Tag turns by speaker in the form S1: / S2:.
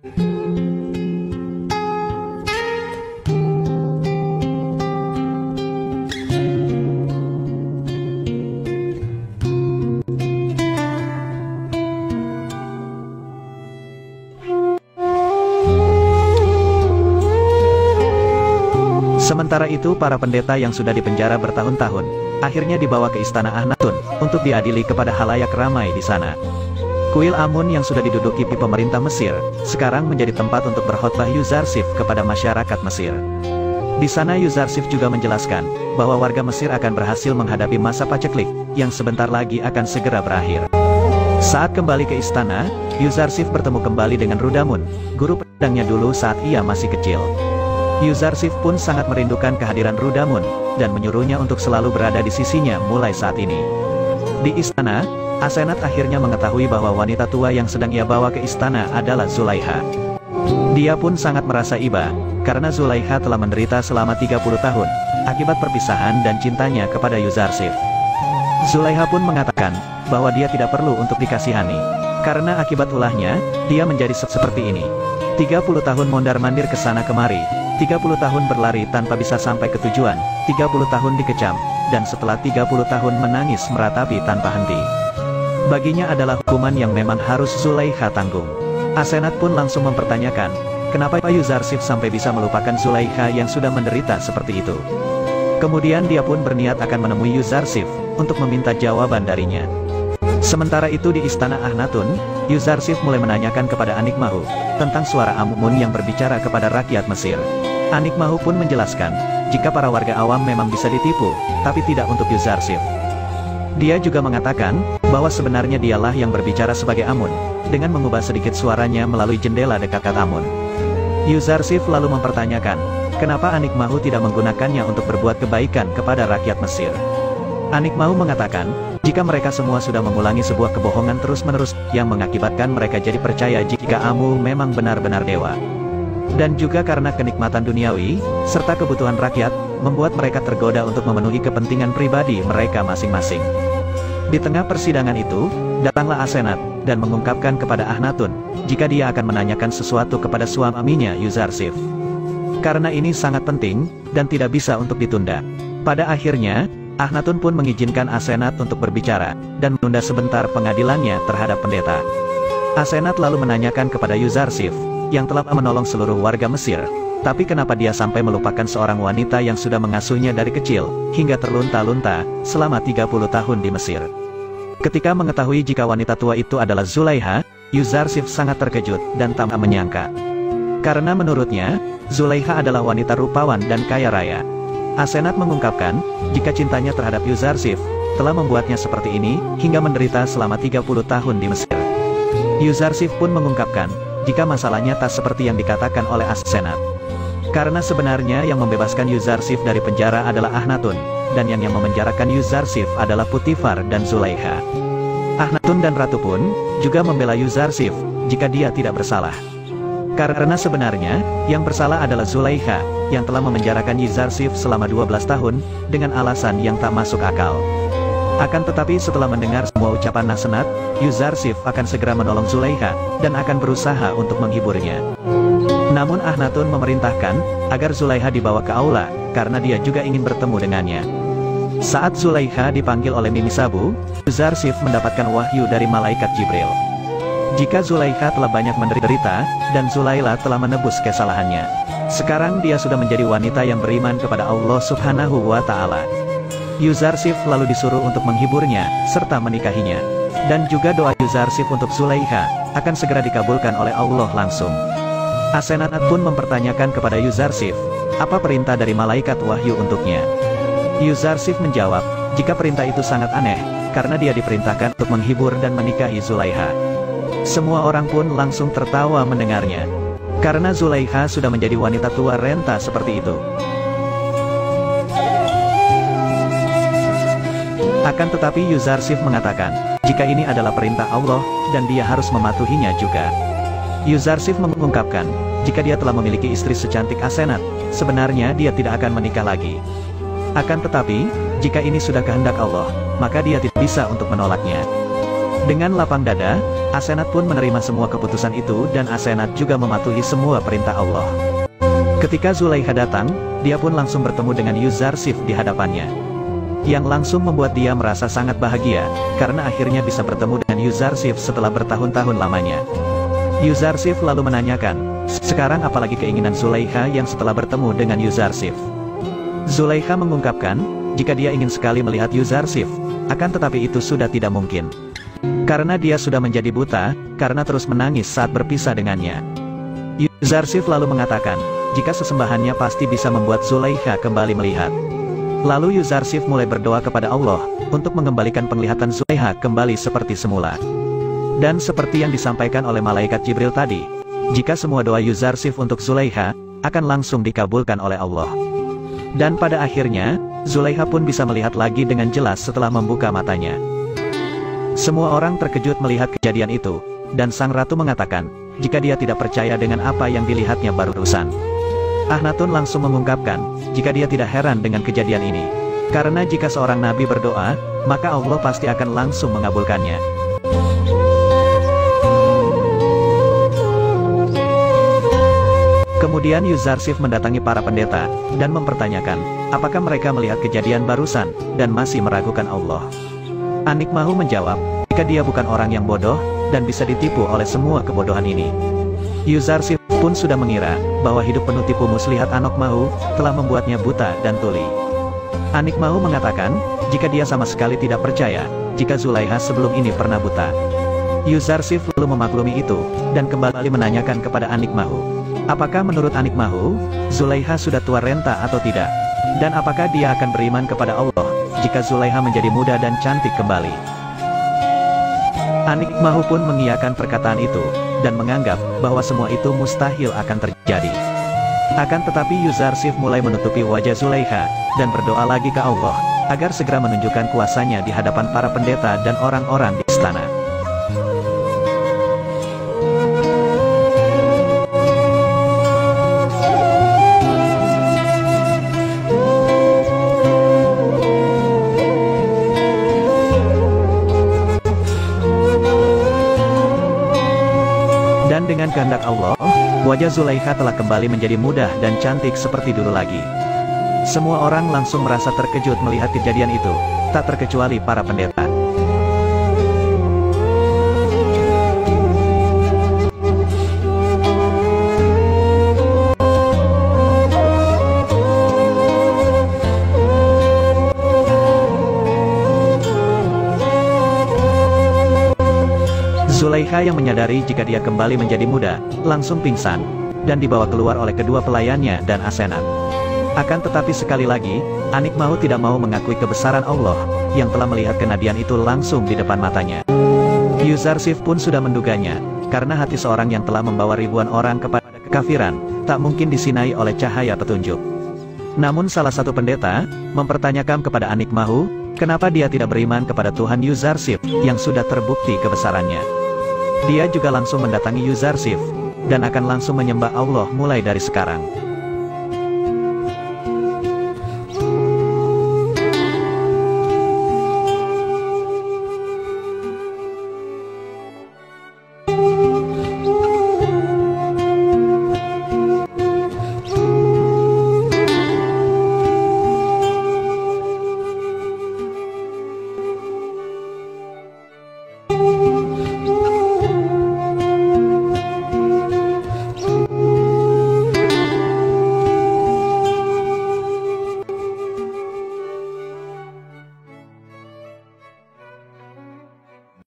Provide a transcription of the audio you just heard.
S1: Sementara itu para pendeta yang sudah dipenjara bertahun-tahun, akhirnya dibawa ke istana Akhnatun, untuk diadili kepada halayak ramai di sana. Kuil Amun yang sudah diduduki pemerintah Mesir, sekarang menjadi tempat untuk berkhotbah Yuzarsif kepada masyarakat Mesir. Di sana Yuzarsif juga menjelaskan, bahwa warga Mesir akan berhasil menghadapi masa paceklik, yang sebentar lagi akan segera berakhir. Saat kembali ke istana, Yuzarsif bertemu kembali dengan Rudamun, guru pedangnya dulu saat ia masih kecil. Yuzarsif pun sangat merindukan kehadiran Rudamun, dan menyuruhnya untuk selalu berada di sisinya mulai saat ini. Di istana, Asenat akhirnya mengetahui bahwa wanita tua yang sedang ia bawa ke istana adalah Zulaiha. Dia pun sangat merasa iba, karena Zulaiha telah menderita selama 30 tahun, akibat perpisahan dan cintanya kepada Yuzarsif. Zulaiha pun mengatakan, bahwa dia tidak perlu untuk dikasihani, karena akibat ulahnya, dia menjadi seperti ini. 30 tahun mondar-mandir ke sana kemari, 30 tahun berlari tanpa bisa sampai ke tujuan, 30 tahun dikecam, dan setelah 30 tahun menangis meratapi tanpa henti. Baginya adalah hukuman yang memang harus Zulaiha tanggung. Asenat pun langsung mempertanyakan, kenapa Yuzarsif sampai bisa melupakan Zulaiha yang sudah menderita seperti itu. Kemudian dia pun berniat akan menemui Yuzarsif, untuk meminta jawaban darinya. Sementara itu di istana Akhnatun, Yuzarsif mulai menanyakan kepada Anikmahu, tentang suara Amun yang berbicara kepada rakyat Mesir. Anikmahu pun menjelaskan, jika para warga awam memang bisa ditipu, tapi tidak untuk Yuzarsif. Dia juga mengatakan, bahwa sebenarnya dialah yang berbicara sebagai Amun, dengan mengubah sedikit suaranya melalui jendela dekat Amun. Yuzarsif lalu mempertanyakan, kenapa Anikmahu tidak menggunakannya untuk berbuat kebaikan kepada rakyat Mesir. Anikmahu mengatakan, jika mereka semua sudah mengulangi sebuah kebohongan terus-menerus, yang mengakibatkan mereka jadi percaya jika Amun memang benar-benar dewa. Dan juga karena kenikmatan duniawi, serta kebutuhan rakyat, membuat mereka tergoda untuk memenuhi kepentingan pribadi mereka masing-masing. Di tengah persidangan itu, datanglah Asenat, dan mengungkapkan kepada Akhnatun, jika dia akan menanyakan sesuatu kepada suaminya Yuzarsif. Karena ini sangat penting, dan tidak bisa untuk ditunda. Pada akhirnya, Akhnatun pun mengizinkan Asenat untuk berbicara, dan menunda sebentar pengadilannya terhadap pendeta. Asenat lalu menanyakan kepada Yuzarsif, yang telah menolong seluruh warga Mesir, tapi kenapa dia sampai melupakan seorang wanita yang sudah mengasuhnya dari kecil, hingga terlunta-lunta, selama 30 tahun di Mesir. Ketika mengetahui jika wanita tua itu adalah Zulaiha, Yuzarsif sangat terkejut, dan tak menyangka. Karena menurutnya, Zulaiha adalah wanita rupawan dan kaya raya. Asenat mengungkapkan, jika cintanya terhadap Yuzarsif, telah membuatnya seperti ini, hingga menderita selama 30 tahun di Mesir. Yuzarsif pun mengungkapkan, jika masalahnya tak seperti yang dikatakan oleh Asenat. Karena sebenarnya yang membebaskan Yuzarsif dari penjara adalah Akhnatun, dan yang memenjarakan Yuzarsif adalah Putifar dan Zulaiha. Akhnatun dan Ratu pun, juga membela Yuzarsif, jika dia tidak bersalah. Karena sebenarnya, yang bersalah adalah Zulaiha, yang telah memenjarakan Yuzarsif selama 12 tahun, dengan alasan yang tak masuk akal. Akan tetapi setelah mendengar semua ucapan Asenat, Yuzarsif akan segera menolong Zulaiha, dan akan berusaha untuk menghiburnya. Namun Akhnatun memerintahkan, agar Zulaiha dibawa ke aula, karena dia juga ingin bertemu dengannya. Saat Zulaiha dipanggil oleh Mimi Sabu, Yuzarsif mendapatkan wahyu dari malaikat Jibril. Jika Zulaiha telah banyak menderita, dan Zulaila telah menebus kesalahannya. Sekarang dia sudah menjadi wanita yang beriman kepada Allah Subhanahu wa Ta'ala. Yuzarsif lalu disuruh untuk menghiburnya, serta menikahinya. Dan juga doa Yuzarsif untuk Zulaiha, akan segera dikabulkan oleh Allah langsung. Asenat pun mempertanyakan kepada Yuzarsif, apa perintah dari malaikat wahyu untuknya. Yuzarsif menjawab, jika perintah itu sangat aneh, karena dia diperintahkan untuk menghibur dan menikahi Zulaiha. Semua orang pun langsung tertawa mendengarnya. Karena Zulaiha sudah menjadi wanita tua renta seperti itu. Akan tetapi Yuzarsif mengatakan, jika ini adalah perintah Allah, dan dia harus mematuhinya juga. Yuzarsif mengungkapkan, jika dia telah memiliki istri secantik Asenat, sebenarnya dia tidak akan menikah lagi. Akan tetapi, jika ini sudah kehendak Allah, maka dia tidak bisa untuk menolaknya. Dengan lapang dada, Asenat pun menerima semua keputusan itu dan Asenat juga mematuhi semua perintah Allah. Ketika Zulaikha datang, dia pun langsung bertemu dengan Yuzarsif di hadapannya. Yang langsung membuat dia merasa sangat bahagia, karena akhirnya bisa bertemu dengan Yuzarsif setelah bertahun-tahun lamanya. Yuzarsif lalu menanyakan, sekarang apalagi keinginan Zulaikha yang setelah bertemu dengan Yuzarsif? Zulaikha mengungkapkan, jika dia ingin sekali melihat Yuzarsif, akan tetapi itu sudah tidak mungkin. Karena dia sudah menjadi buta, karena terus menangis saat berpisah dengannya. Yuzarsif lalu mengatakan, jika sesembahannya pasti bisa membuat Zulaikha kembali melihat. Lalu Yuzarsif mulai berdoa kepada Allah, untuk mengembalikan penglihatan Zulaikha kembali seperti semula. Dan seperti yang disampaikan oleh malaikat Jibril tadi, jika semua doa Yuzarsif untuk Zulaikha, akan langsung dikabulkan oleh Allah. Dan pada akhirnya, Zulaikha pun bisa melihat lagi dengan jelas setelah membuka matanya. Semua orang terkejut melihat kejadian itu, dan sang ratu mengatakan, jika dia tidak percaya dengan apa yang dilihatnya barusan. Akhnatun langsung mengungkapkan, jika dia tidak heran dengan kejadian ini. Karena jika seorang nabi berdoa, maka Allah pasti akan langsung mengabulkannya. Kemudian Yuzarsif mendatangi para pendeta, dan mempertanyakan, apakah mereka melihat kejadian barusan, dan masih meragukan Allah. Anikmahu menjawab, jika dia bukan orang yang bodoh, dan bisa ditipu oleh semua kebodohan ini. Yuzarsif pun sudah mengira, bahwa hidup penuh tipu muslihat Anikmahu, telah membuatnya buta dan tuli. Anikmahu mengatakan, jika dia sama sekali tidak percaya, jika Zulaikha sebelum ini pernah buta. Yuzarsif lalu memaklumi itu, dan kembali menanyakan kepada Anikmahu. Apakah menurut Anikmahu, Zulaikha sudah tua renta atau tidak? Dan apakah dia akan beriman kepada Allah, jika Zulaikha menjadi muda dan cantik kembali? Anikmahu pun mengiyakan perkataan itu, dan menganggap, bahwa semua itu mustahil akan terjadi. Akan tetapi Yuzarsif mulai menutupi wajah Zulaikha, dan berdoa lagi ke Allah, agar segera menunjukkan kuasanya di hadapan para pendeta dan orang-orang di istana. Dan dengan kehendak Allah, wajah Zulaikha telah kembali menjadi mudah dan cantik seperti dulu lagi. Semua orang langsung merasa terkejut melihat kejadian itu, tak terkecuali para pendeta. Zulaikha yang menyadari jika dia kembali menjadi muda, langsung pingsan, dan dibawa keluar oleh kedua pelayannya dan Asenat. Akan tetapi sekali lagi, Anikmahu tidak mau mengakui kebesaran Allah, yang telah melihat kenabian itu langsung di depan matanya. Yuzarsif pun sudah menduganya, karena hati seorang yang telah membawa ribuan orang kepada kekafiran, tak mungkin disinai oleh cahaya petunjuk. Namun salah satu pendeta, mempertanyakan kepada Anikmahu, kenapa dia tidak beriman kepada Tuhan Yuzarsif, yang sudah terbukti kebesarannya. Dia juga langsung mendatangi Yuzarsif, dan akan langsung menyembah Allah mulai dari sekarang.